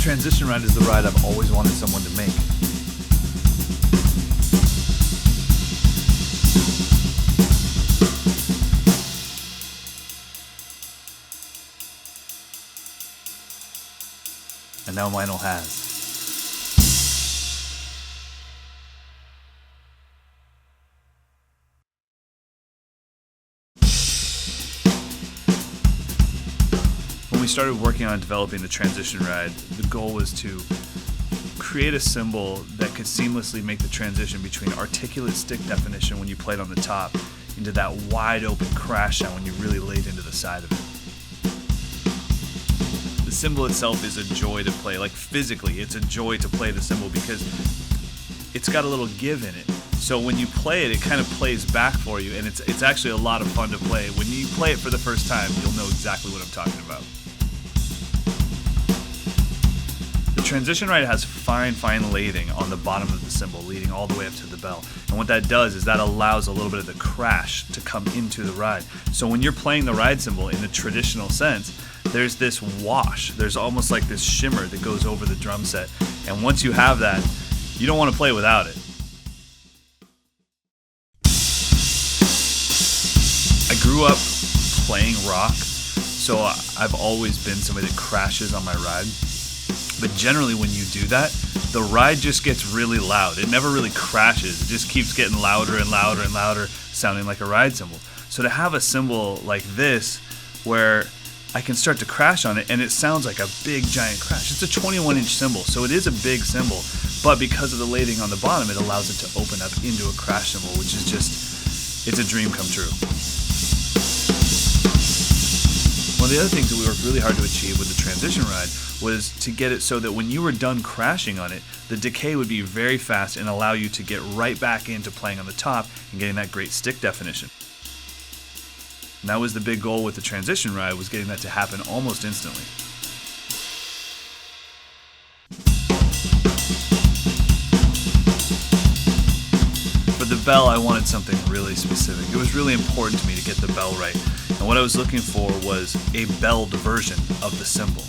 transition ride is the ride I've always wanted someone to make. And now MEINL has. When we started working on developing the transition ride, the goal was to create a cymbal that could seamlessly make the transition between articulate stick definition when you played on the top into that wide open crash sound when you really laid into the side of it. The cymbal itself is a joy to play, like physically, it's a joy to play the cymbal because it's got a little give in it. So when you play it, it kind of plays back for you, and it's actually a lot of fun to play. When you play it for the first time, you'll know exactly what I'm talking about. The transition ride has fine lathing on the bottom of the cymbal, leading all the way up to the bell. And what that does is that allows a little bit of the crash to come into the ride. So when you're playing the ride cymbal in the traditional sense, there's this wash. There's almost like this shimmer that goes over the drum set. And once you have that, you don't want to play without it. I grew up playing rock, so I've always been somebody that crashes on my ride. But generally when you do that, the ride just gets really loud. It never really crashes. It just keeps getting louder and louder and louder, sounding like a ride cymbal. So to have a cymbal like this, where I can start to crash on it and it sounds like a big giant crash. It's a 21-inch cymbal, so it is a big cymbal, but because of the lathing on the bottom, it allows it to open up into a crash cymbal, which is just, it's a dream come true. One of the other things that we worked really hard to achieve with the transition ride was to get it so that when you were done crashing on it, the decay would be very fast and allow you to get right back into playing on the top and getting that great stick definition. And that was the big goal with the transition ride, was getting that to happen almost instantly. For the bell, I wanted something really specific. It was really important to me to get the bell right. And what I was looking for was a belled version of the cymbal.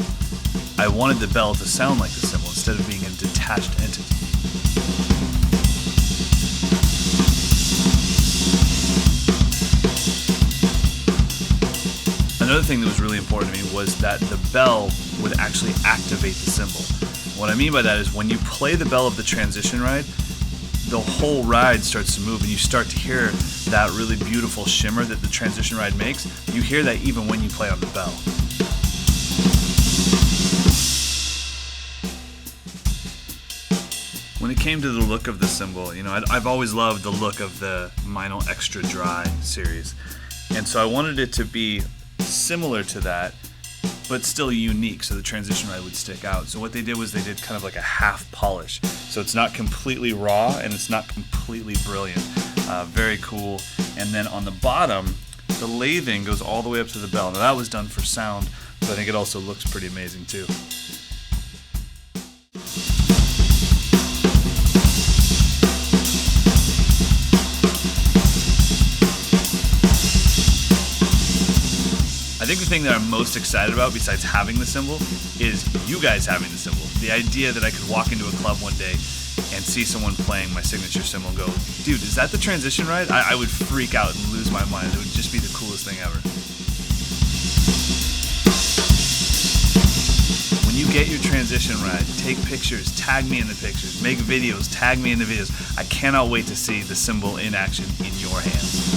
I wanted the bell to sound like the cymbal instead of being a detached entity. Another thing that was really important to me was that the bell would actually activate the cymbal. What I mean by that is when you play the bell of the transition ride, the whole ride starts to move and you start to hear that really beautiful shimmer that the transition ride makes. You hear that even when you play on the bell. When it came to the look of the cymbal, you know, I've always loved the look of the MEINL Extra Dry series. And so I wanted it to be similar to that, but still unique, so the transition ride would stick out. So what they did was they did kind of like a half polish. So it's not completely raw and it's not completely brilliant. Very cool. And then on the bottom, the lathing goes all the way up to the bell. Now that was done for sound, but I think it also looks pretty amazing too. I think the thing that I'm most excited about, besides having the cymbal, is you guys having the cymbal. The idea that I could walk into a club one day and see someone playing my signature cymbal and go, dude, is that the transition ride? I would freak out and lose my mind. It would just be the coolest thing ever. When you get your transition ride, take pictures, tag me in the pictures, make videos, tag me in the videos. I cannot wait to see the cymbal in action in your hands.